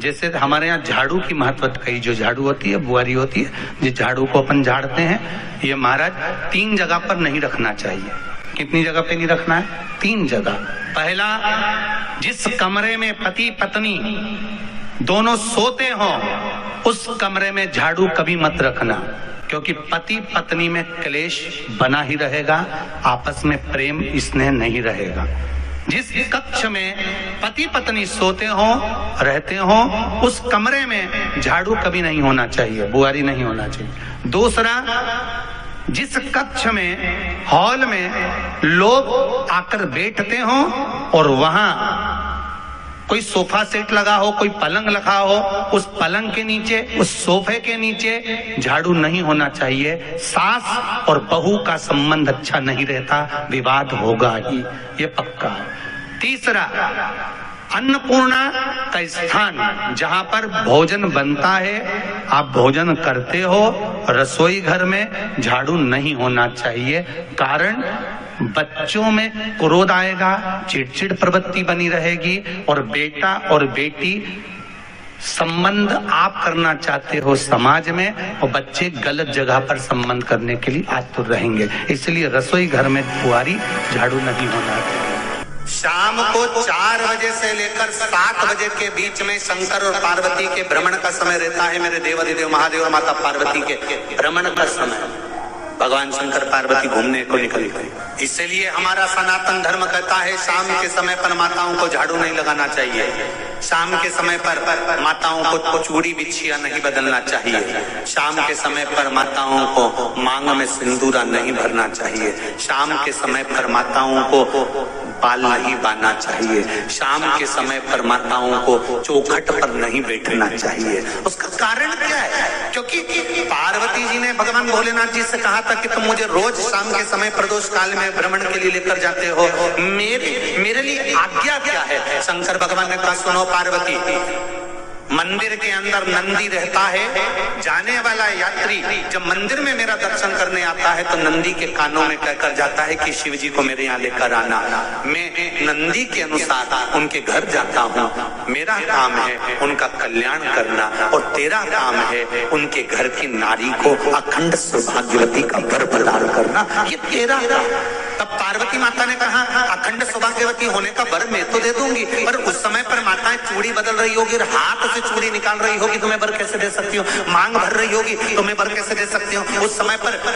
जैसे हमारे यहाँ झाड़ू की महत्वता कही, जो झाड़ू होती है, बुआरी होती है, जिस झाड़ू को अपन झाड़ते हैं, ये महाराज 3 जगह पर नहीं रखना चाहिए। कितनी जगह पे नहीं रखना है? 3 जगह। पहला, जिस कमरे में पति पत्नी दोनों सोते हो उस कमरे में झाड़ू कभी मत रखना, क्योंकि पति पत्नी में क्लेश बना ही रहेगा, आपस में प्रेम स्नेह नहीं रहेगा। जिस कक्ष में पति पत्नी सोते हो रहते हो उस कमरे में झाड़ू कभी नहीं होना चाहिए, बुआरी नहीं होना चाहिए। दूसरा, जिस कक्ष में हॉल में लोग आकर बैठते हो और वहां कोई सोफा सेट लगा हो, कोई पलंग लगा हो, उस पलंग के नीचे, उस सोफे के नीचे झाड़ू नहीं होना चाहिए। सास और बहू का संबंध अच्छा नहीं रहता, विवाद होगा ही, ये पक्का। तीसरा, अन्नपूर्णा का स्थान जहां पर भोजन बनता है, आप भोजन करते हो, रसोई घर में झाड़ू नहीं होना चाहिए। कारण, बच्चों में क्रोध आएगा, चिड़चिड़ प्रवृत्ति बनी रहेगी, और बेटा और बेटी संबंध आप करना चाहते हो समाज में, और बच्चे गलत जगह पर संबंध करने के लिए आतुर रहेंगे। इसलिए रसोई घर में बुआरी झाड़ू नहीं होना चाहिए। शाम को 4 बजे से लेकर 7 बजे के बीच में शंकर और पार्वती के भ्रमण का समय रहता है। मेरे देवाधिदेव महादेव और माता पार्वती के भ्रमण का समय, भगवान शंकर पार्वती घूमने को निकल गए। इसलिए हमारा सनातन धर्म कहता है शाम के समय पर माताओं को झाड़ू नहीं लगाना चाहिए, शाम के समय पर माताओं को चूड़ी बिछिया नहीं बदलना चाहिए, शाम के समय पर माताओं को मांग में सिंदूरा नहीं भरना चाहिए, शाम के समय पर माताओं को बाल नहीं बांधना चाहिए, शाम के समय पर माताओं को चौखट पर नहीं बैठना चाहिए। उसका कारण क्या है? क्योंकि पार्वती जी ने भगवान भोलेनाथ जी से कहा था कि तुम मुझे रोज शाम के समय प्रदोष काल में भ्रमण के लिए लेकर जाते हो, मेरे लिए आज्ञा क्या है? शंकर भगवान ने कहा, सुनो पार्वती, मंदिर के अंदर नंदी रहता है, जाने वाला यात्री जब मंदिर में मेरा दर्शन करने आता है तो नंदी के कानों में कहकर जाता है कि शिव जी को मेरे यहाँ लेकर आना। मैं नंदी के अनुसार उनके घर जाता हूँ, मेरा काम है उनका कल्याण करना, और तेरा काम है उनके घर की नारी को अखंड सौभाग्यवती का वर प्रदान करना, ये तेरा। तब पार्वती माता ने कहा, अखंड सौभाग्यवती होने का वर मैं तो दे दूंगी, पर उस समय पर माताएं चूड़ी बदल रही होगी, हाथ से चूड़ी निकाल रही होगी, तुम्हें वर कैसे दे सकती हूँ? मांग भर रही होगी, तुम्हें वर कैसे दे सकती हूँ? उस समय पर